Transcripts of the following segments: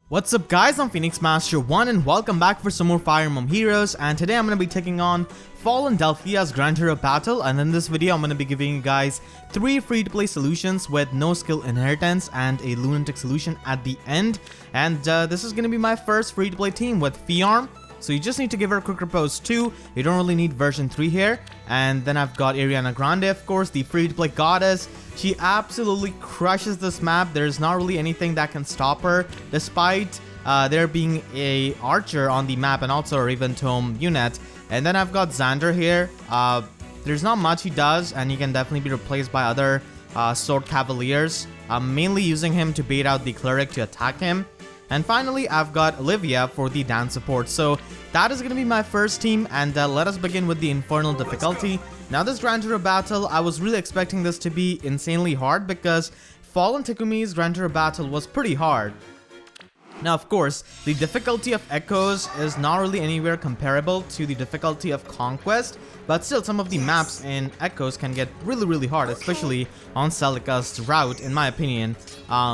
What's up guys, I'm Phoenix Master 1 and welcome back for some more Fire Emblem Heroes, and today I'm going to be taking on Fallen Delthea's Grand Hero Battle, and in this video I'm going to be giving you guys 3 free-to-play solutions with no skill inheritance and a lunatic solution at the end. And this is going to be my first free-to-play team with Fjorm. So you just need to give her a quick Riposte 2, you don't really need version 3 here. And then I've got Ariana Grande, of course, the free-to-play goddess. She absolutely crushes this map. There's not really anything that can stop her, despite there being a archer on the map and also a Raven Tome unit. And then I've got Xander here. There's not much he does, and he can definitely be replaced by other sword cavaliers. I'm mainly using him to bait out the cleric to attack him. And finally, I've got Olivia for the dance support. So that is going to be my first team, and let us begin with the Infernal difficulty. Now this Grand Hero battle, I was really expecting this to be insanely hard because Fallen Takumi's Grand Hero battle was pretty hard. Now of course, the difficulty of Echoes is not really anywhere comparable to the difficulty of Conquest, but still some of the maps in Echoes can get really hard, especially on Celica's route in my opinion.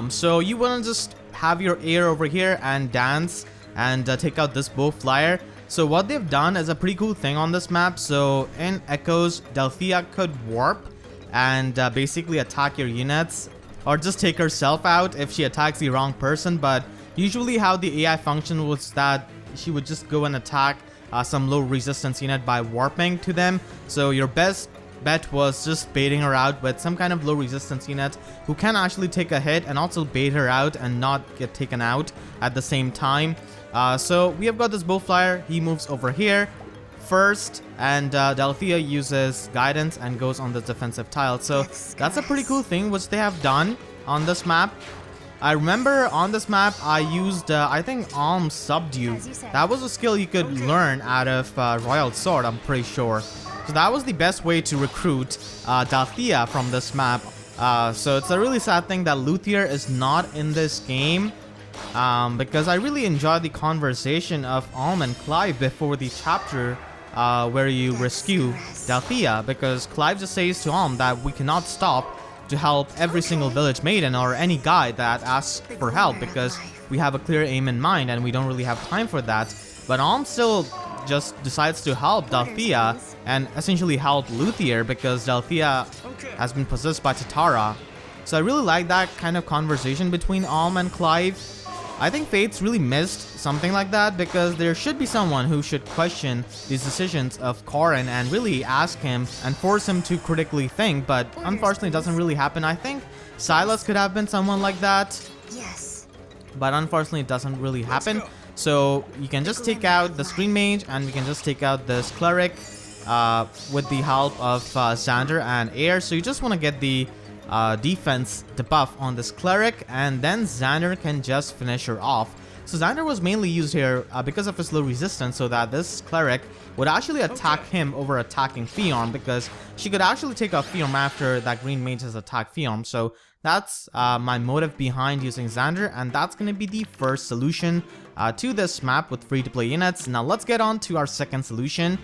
So you want to just have your air over here and dance and take out this bow flyer. So what they've done is a pretty cool thing on this map. So in Echoes, Delthea could warp and basically attack your units, or just take herself out if she attacks the wrong person. But usually how the AI functioned was that she would just go and attack some low resistance unit by warping to them. So your best bet was just baiting her out with some kind of low resistance unit who can actually take a hit and also bait her out and not get taken out at the same time. So we have got this bow flyer. He moves over here first, and Delthea uses guidance and goes on the defensive tile. So that's a pretty cool thing which they have done on this map. I remember on this map I used I think Alm Subdue. That was a skill you could learn out of Royal Sword, I'm pretty sure. So that was the best way to recruit Delthea from this map. So it's a really sad thing that Luthier is not in this game, because I really enjoyed the conversation of Alm and Clive before the chapter where you rescue Delthea, because Clive just says to Alm that we cannot stop to help every single village maiden or any guy that asks for help, because we have a clear aim in mind and we don't really have time for that. But Alm still just decides to help Delthea and essentially help Luthier because Delthea has been possessed by Tatara. So I really like that kind of conversation between Alm and Clive. I think Fates really missed something like that, because there should be someone who should question these decisions of Corin and really ask him and force him to critically think, but unfortunately it doesn't really happen. I think Silas could have been someone like that, but unfortunately it doesn't really happen. So you can just take out the Screen Mage and we can just take out this Cleric with the help of Xander and Air. So you just want to get the defense debuff on this Cleric, and then Xander can just finish her off. So Xander was mainly used here because of his low resistance, so that this Cleric would actually attack him over attacking Fjorm, because she could actually take out Fjorm after that Green Mage has attacked Fjorm. So that's my motive behind using Xander, and that's going to be the first solution to this map with free-to-play units. Now let's get on to our second solution.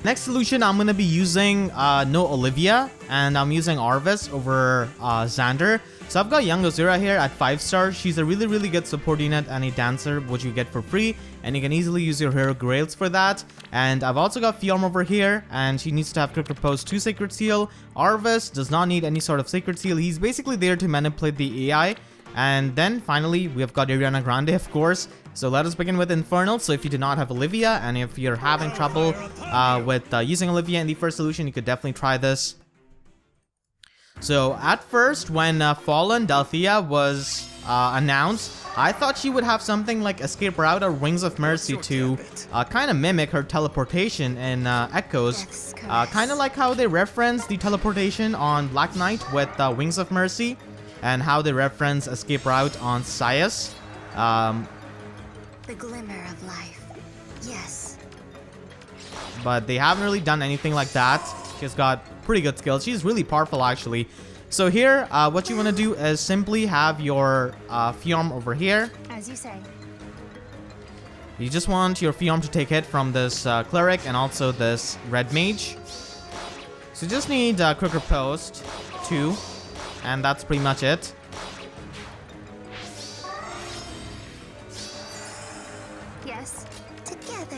Next solution, I'm going to be using no Olivia, and I'm using Arvis over Xander. So I've got young Azura here at 5-star. She's a really good support unit and a dancer, which you get for free, and you can easily use your hero grails for that. And I've also got Fjorm over here, and she needs to have quick Riposte 2 Sacred Seal. Arvis does not need any sort of Sacred Seal. He's basically there to manipulate the AI. And then finally, we have got Ariana Grande, of course. So let us begin with Infernal. So if you do not have Olivia, and if you're having trouble with using Olivia in the first solution, you could definitely try this. So at first, when Fallen Delthea was announced, I thought she would have something like Escape Route or Wings of Mercy to kind of mimic her teleportation in Echoes. Kind of like how they reference the teleportation on Black Knight with Wings of Mercy, and how they reference Escape Route on Sias. The glimmer of life, yes. But they haven't really done anything like that. She's got pretty good skills. She's really powerful actually. So here, what you want to do is simply have your Fjorm over here. As you say. You just want your Fjorm to take hit from this Cleric and also this Red Mage. So you just need quick Riposte 2, and that's pretty much it. Yes. Together.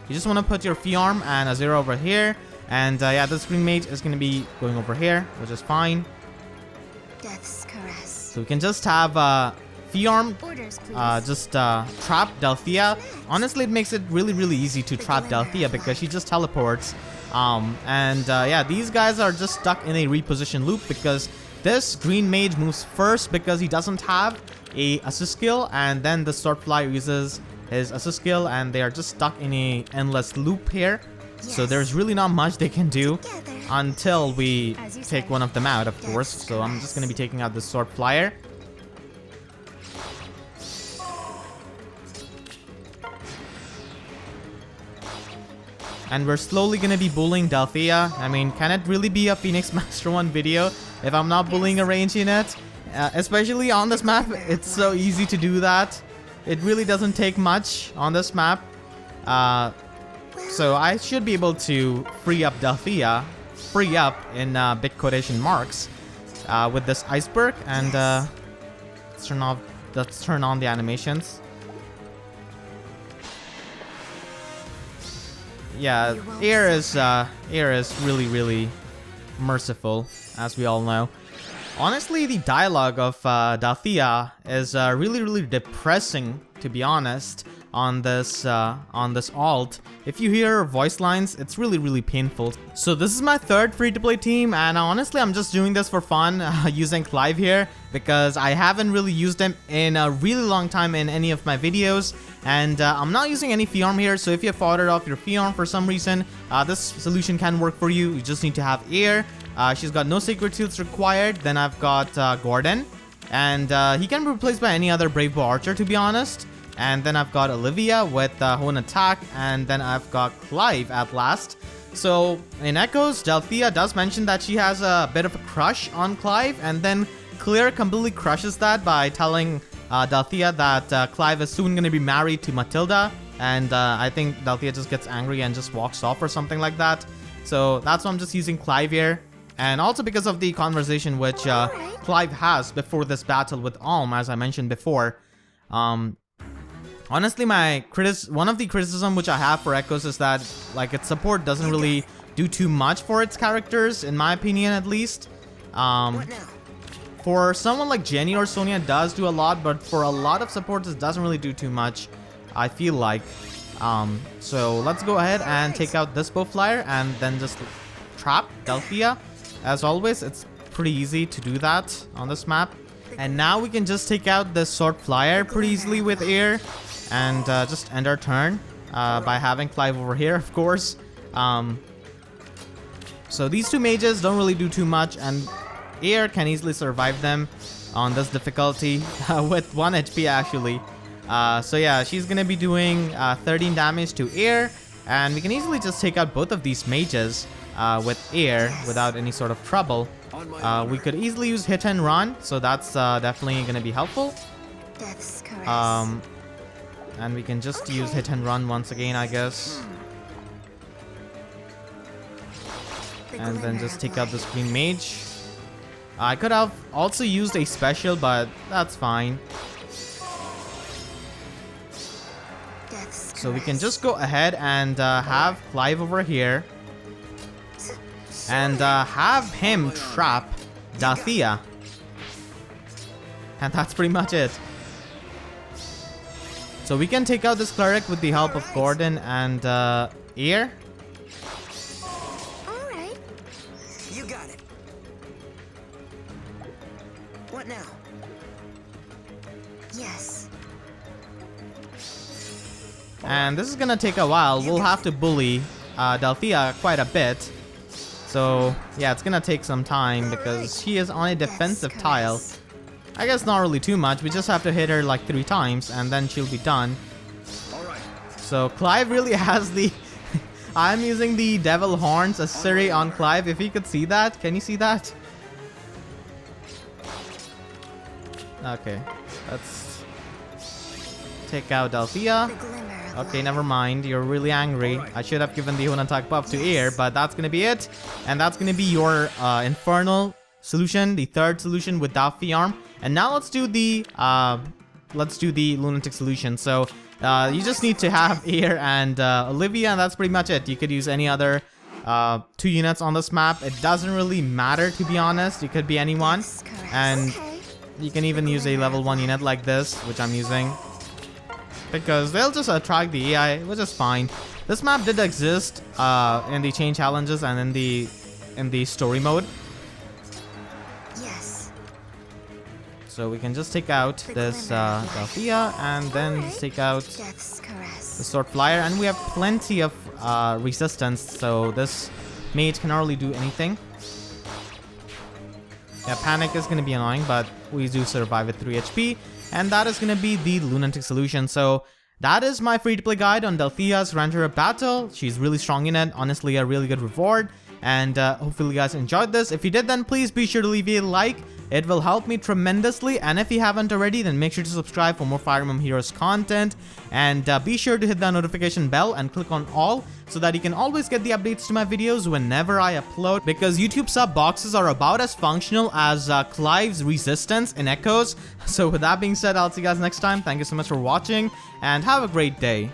You just want to put your Fjorm and Azura over here. And yeah, this green mage is going to be going over here, which is fine. Death's caress. So we can just have Fjorm Orders, please. just trap Delthea. Honestly, it makes it really easy to trap Delthea because she just teleports. Yeah, these guys are just stuck in a reposition loop because this green mage moves first because he doesn't have a assist skill, and then the sword flyer uses his assist skill, and they are just stuck in a endless loop here. So there's really not much they can do until we take one of them out, of course. So I'm just going to be taking out the sword flyer. And we're slowly going to be bullying Delthea. I mean, can it really be a Phoenix Master 1 video if I'm not bullying a range unit? Especially on this map, it's so easy to do that. It really doesn't take much on this map. So I should be able to free up Delthea, free up in big quotation marks, with this iceberg. And let's turn on the animations. Yeah, air is really merciful, as we all know. Honestly, the dialogue of Delthea is really depressing, to be honest. On this alt, if you hear her voice lines, it's really painful. So this is my third free-to-play team, and honestly, I'm just doing this for fun, using Clive here because I haven't really used him in a really long time in any of my videos, and I'm not using any Fjorm here. So if you have fought off your Fjorm for some reason, this solution can work for you. You just need to have air. She's got no sacred seals required. Then I've got Gordin, and he can be replaced by any other brave bow archer, to be honest. And then I've got Olivia with Horn Attack, and then I've got Clive at last. So in Echoes, Delthea does mention that she has a bit of a crush on Clive, and then Claire completely crushes that by telling Delthea that Clive is soon going to be married to Matilda, and I think Delthea just gets angry and just walks off or something like that. So that's why I'm just using Clive here. And also because of the conversation which Clive has before this battle with Alm, as I mentioned before. Honestly, one of the criticism which I have for Echoes is that like its support doesn't really do too much for its characters, in my opinion at least. For someone like Jenny or Sonia, it does do a lot, but for a lot of supports, it doesn't really do too much, I feel like. So let's go ahead and take out this bow flyer and then just trap Delthea. As always, it's pretty easy to do that on this map. And now we can just take out this sword flyer pretty easily with air. And just end our turn by having Clive over here, of course. So these two mages don't really do too much, and air can easily survive them on this difficulty with 1 HP actually. So yeah, she's gonna be doing 13 damage to air, and we can easily just take out both of these mages with air without any sort of trouble. We could easily use hit and run, so that's definitely gonna be helpful. Death's caress. And we can just use hit and run once again, I guess. And then just take out this green mage. I could have also used a special, but that's fine. So we can just go ahead and have Clive over here. And have him trap Delthea. And that's pretty much it. So we can take out this cleric with the help of Gordin and Ear. Alright. You got it. What now? Yes. And this is gonna take a while. We'll have to bully Delthea quite a bit. So yeah, it's gonna take some time because she is on a defensive tile. I guess not really too much. We just have to hit her like 3 times and then she'll be done. So Clive really has the... I'm using the Devil Horns as Siri on Clive. If you could see that. Can you see that? Okay. Let's take out Delthea. Okay, never mind. You're really angry. I should have given the Horn Attack buff to Air, but that's gonna be it. And that's gonna be your Infernal solution, the third solution without Fjorm. And now let's do the let's do the Lunatic solution. So you just need to have Air and Olivia, and that's pretty much it. You could use any other 2 units on this map. It doesn't really matter, to be honest. It could be anyone, and you can even use a level 1 unit like this, which I'm using, because they'll just attract the AI, which is fine. This map did exist in the chain challenges and in the story mode. Yes. So we can just take out this Delthea, and then just take out Death's caress. the Sword Flyer, and we have plenty of resistance, so this mage can hardly do anything. Yeah, Panic is going to be annoying, but we do survive with 3 HP, and that is going to be the Lunatic solution. So that is my free-to-play guide on Delthea's Grantor Battle. She's really strong in it, honestly a really good reward, and hopefully you guys enjoyed this. If you did, then please be sure to leave a like. It will help me tremendously, and if you haven't already, then make sure to subscribe for more Fire Emblem Heroes content, and be sure to hit that notification bell and click on all so that you can always get the updates to my videos whenever I upload, because YouTube sub boxes are about as functional as Clive's resistance in Echoes. So with that being said, I'll see you guys next time. Thank you so much for watching, and have a great day.